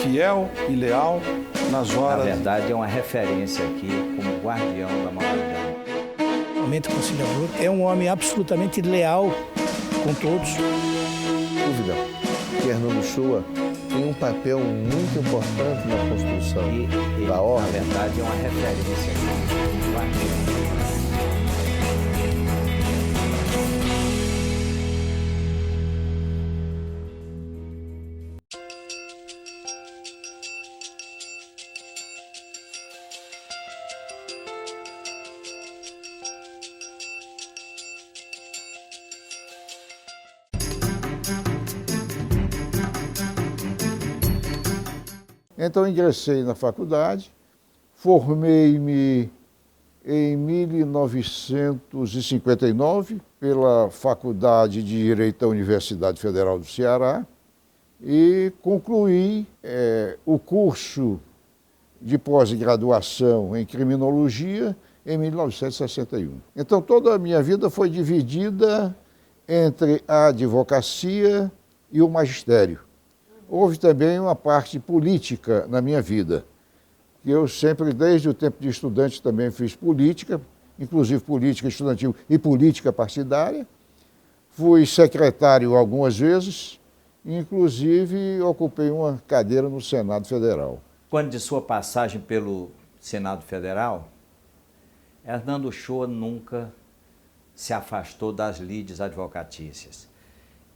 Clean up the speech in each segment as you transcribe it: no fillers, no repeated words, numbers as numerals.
fiel e leal nas horas... Na verdade, é uma referência aqui como guardião da moralidade. Mente conciliador, é um homem absolutamente leal com todos. Dúvida que Hernando Shoa tem um papel muito importante na construção da ordem. Na verdade, é uma referência aqui como guardião da moralidade. Então ingressei na faculdade, formei-me em 1959 pela Faculdade de Direito da Universidade Federal do Ceará e concluí o curso de pós-graduação em Criminologia em 1961. Então toda a minha vida foi dividida entre a advocacia e o magistério. Houve também uma parte política na minha vida, que eu sempre, desde o tempo de estudante, também fiz política, inclusive política estudantil e política partidária. Fui secretário algumas vezes, inclusive ocupei uma cadeira no Senado Federal. Quando de sua passagem pelo Senado Federal, Hernando Shoa nunca se afastou das lides advocatícias.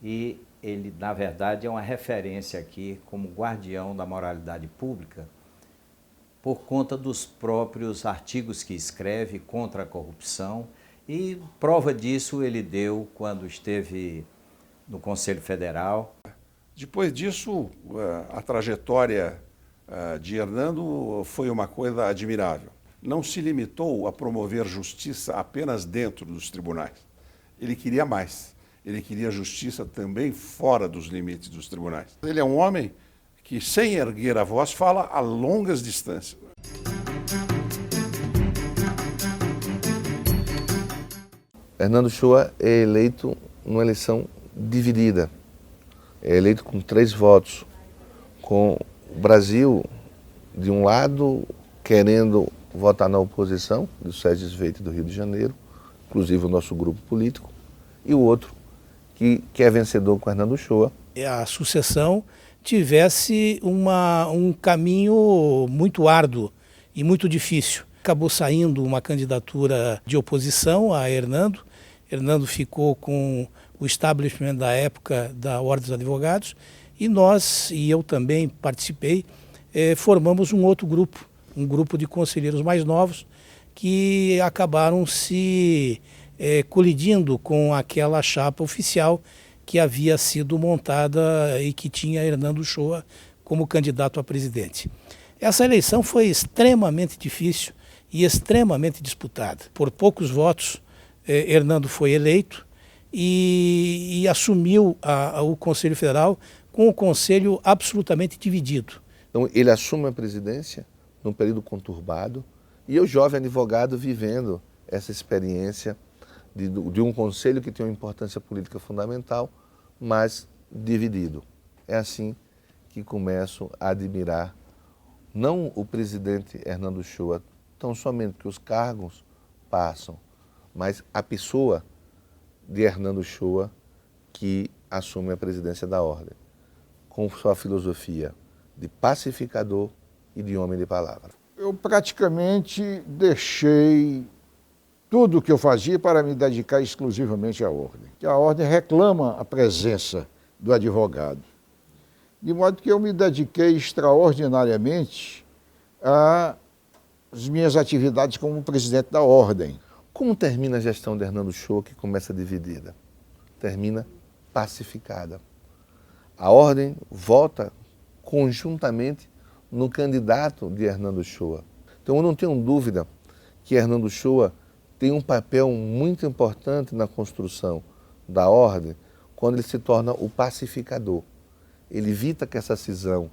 E ele, na verdade, é uma referência aqui como guardião da moralidade pública por conta dos próprios artigos que escreve contra a corrupção e prova disso ele deu quando esteve no Conselho Federal. Depois disso, a trajetória de Hernando foi uma coisa admirável. Não se limitou a promover justiça apenas dentro dos tribunais. Ele queria mais. Ele queria justiça também fora dos limites dos tribunais. Ele é um homem que, sem erguer a voz, fala a longas distâncias. Hernando Shoa é eleito numa eleição dividida. É eleito com 3 votos, com o Brasil, de um lado, querendo votar na oposição, do Sérgio Sveito do Rio de Janeiro, inclusive o nosso grupo político, e o outro, que é vencedor com Hernando Shoa. A sucessão tivesse um caminho muito árduo e muito difícil. Acabou saindo uma candidatura de oposição a Hernando. Hernando ficou com o establishment da época da Ordem dos Advogados e nós, e eu também participei, formamos um outro grupo, um grupo de conselheiros mais novos que acabaram se colidindo com aquela chapa oficial que havia sido montada e que tinha Hernando Shoa como candidato a presidente. Essa eleição foi extremamente difícil e extremamente disputada. Por poucos votos, Hernando foi eleito e assumiu o Conselho Federal com o Conselho absolutamente dividido. Então ele assume a presidência num período conturbado e eu, jovem advogado, vivendo essa experiência de um conselho que tem uma importância política fundamental, mas dividido. É assim que começo a admirar, não o presidente Hernando Shoa, tão somente que os cargos passam, mas a pessoa de Hernando Shoa que assume a presidência da ordem, com sua filosofia de pacificador e de homem de palavra. Eu praticamente deixei tudo o que eu fazia para me dedicar exclusivamente à ordem. A ordem reclama a presença do advogado. De modo que eu me dediquei extraordinariamente às minhas atividades como presidente da ordem. Como termina a gestão de Hernando Shoa, que começa dividida? Termina pacificada. A ordem vota conjuntamente no candidato de Hernando Shoa. Então eu não tenho dúvida que Hernando Shoa tem um papel muito importante na construção da ordem quando ele se torna o pacificador. Ele evita que essa cisão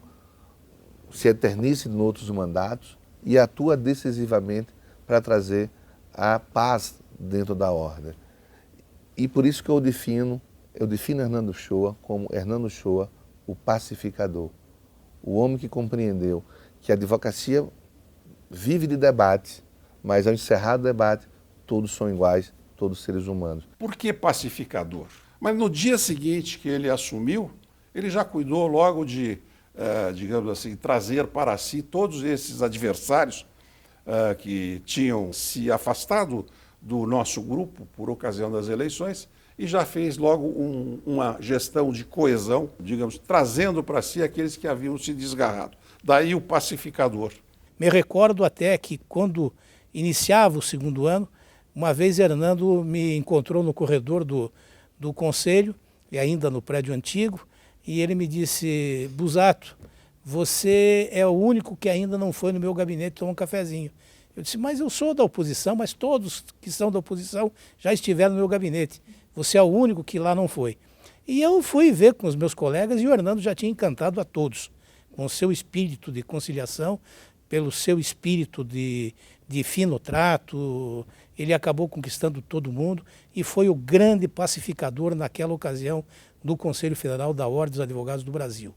se eternize em outros mandatos e atua decisivamente para trazer a paz dentro da ordem. E por isso que eu defino Hernando Shoa como Hernando Shoa, o pacificador, o homem que compreendeu que a advocacia vive de debate, mas ao encerrar o debate, todos são iguais, todos seres humanos. Por que pacificador? Mas no dia seguinte que ele assumiu, ele já cuidou logo de, digamos assim, trazer para si todos esses adversários que tinham se afastado do nosso grupo por ocasião das eleições e já fez logo uma gestão de coesão, digamos, trazendo para si aqueles que haviam se desgarrado. Daí o pacificador. Me recordo até que quando iniciava o segundo ano, uma vez Hernando me encontrou no corredor do conselho, e ainda no prédio antigo, e ele me disse: Busato, você é o único que ainda não foi no meu gabinete tomar um cafezinho. Eu disse: mas eu sou da oposição, mas todos que são da oposição já estiveram no meu gabinete. Você é o único que lá não foi. E eu fui ver com os meus colegas e o Hernando já tinha encantado a todos, com o seu espírito de conciliação, pelo seu espírito de fino trato. Ele acabou conquistando todo mundo e foi o grande pacificador naquela ocasião do Conselho Federal da Ordem dos Advogados do Brasil.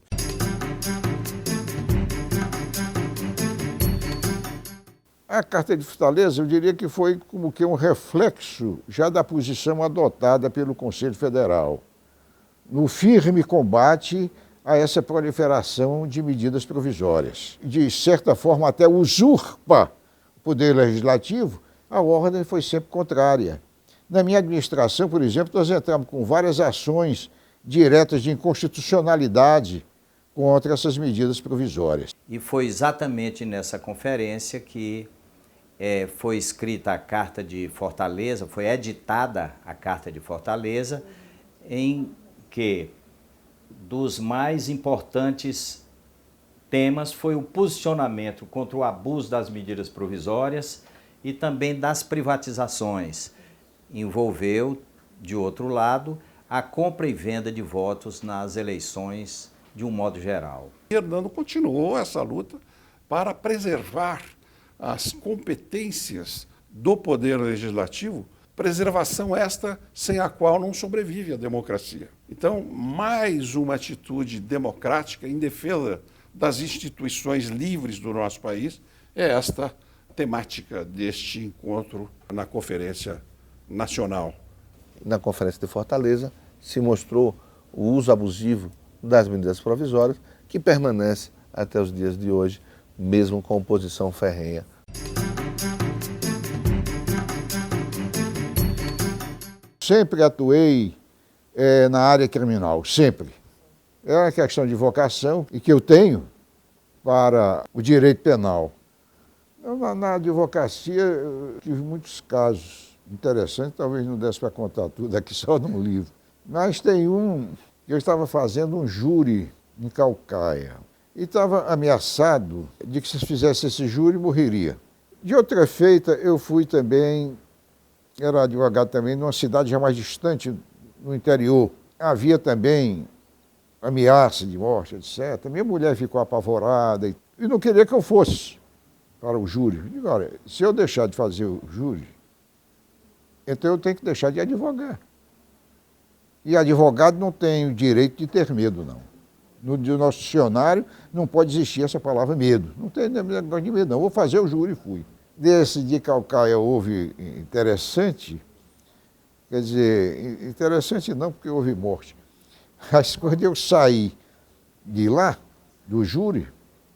A Carta de Fortaleza, eu diria que foi como que um reflexo já da posição adotada pelo Conselho Federal, no firme combate a essa proliferação de medidas provisórias. De certa forma, até usurpa o Poder Legislativo, a ordem foi sempre contrária. Na minha administração, por exemplo, nós entramos com várias ações diretas de inconstitucionalidade contra essas medidas provisórias. E foi exatamente nessa conferência que foi escrita a Carta de Fortaleza, foi editada a Carta de Fortaleza, em que dos mais importantes temas foi o posicionamento contra o abuso das medidas provisórias e também das privatizações. Envolveu, de outro lado, a compra e venda de votos nas eleições de um modo geral. Hernando continuou essa luta para preservar as competências do Poder Legislativo, preservação esta sem a qual não sobrevive a democracia. Então, mais uma atitude democrática em defesa das instituições livres do nosso país é esta temática deste encontro na Conferência Nacional. Na Conferência de Fortaleza se mostrou o uso abusivo das medidas provisórias, que permanece até os dias de hoje, mesmo com oposição ferrenha. Sempre atuei na área criminal, sempre. É uma questão de vocação e que eu tenho para o direito penal. Na advocacia, eu tive muitos casos interessantes, talvez não desse para contar tudo aqui só num livro. Mas tem um, eu estava fazendo um júri em Caucaia e estava ameaçado de que se fizesse esse júri, morreria. De outra feita, eu fui também, era advogado também, numa cidade já mais distante, no interior. Havia também ameaça de morte, etc. Minha mulher ficou apavorada e não queria que eu fosse para o júri. Eu digo: olha, se eu deixar de fazer o júri, então eu tenho que deixar de advogar. E advogado não tem o direito de ter medo, não. No nosso dicionário não pode existir essa palavra medo. Não tem negócio de medo, não. Vou fazer o júri e fui. Desse de Caucaia houve interessante, quer dizer, interessante não, porque houve morte. Mas quando eu saí de lá, do júri,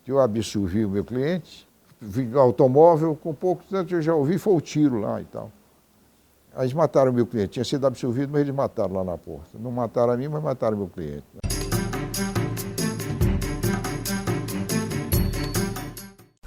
que eu absolvi o meu cliente, vim no automóvel, com pouco tempo eu já ouvi, foi o tiro lá e tal. Aí eles mataram o meu cliente, tinha sido absolvido, mas eles mataram lá na porta. Não mataram a mim, mas mataram o meu cliente.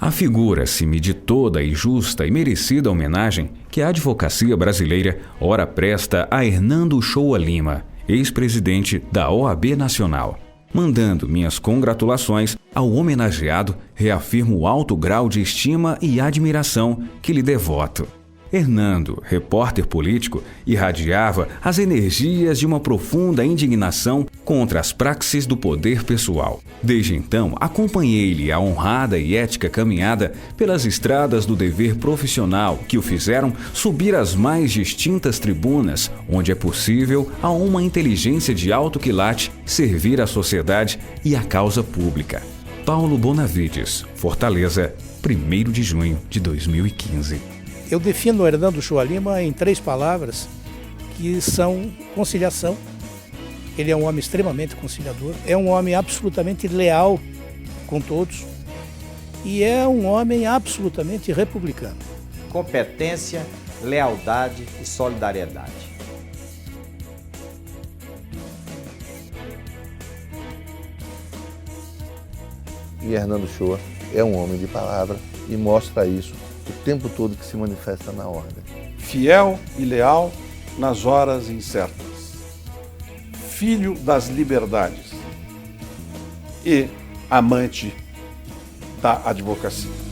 Afigura-se-me de toda e justa e merecida homenagem que a advocacia brasileira ora presta a Hernando Uchoa Lima, ex-presidente da OAB Nacional. Mandando minhas congratulações ao homenageado, reafirmo o alto grau de estima e admiração que lhe devoto. Hernando, repórter político, irradiava as energias de uma profunda indignação contra as praxes do poder pessoal. Desde então, acompanhei-lhe a honrada e ética caminhada pelas estradas do dever profissional que o fizeram subir as mais distintas tribunas, onde é possível, a uma inteligência de alto quilate, servir à sociedade e à causa pública. Paulo Bonavides, Fortaleza, 1º de junho de 2015. Eu defino o Hernando Shoa Lima em 3 palavras que são conciliação. Ele é um homem extremamente conciliador, é um homem absolutamente leal com todos e é um homem absolutamente republicano. Competência, lealdade e solidariedade. E Hernando Shoa é um homem de palavra e mostra isso o tempo todo que se manifesta na ordem. Fiel e leal nas horas incertas. Filho das liberdades e amante da advocacia.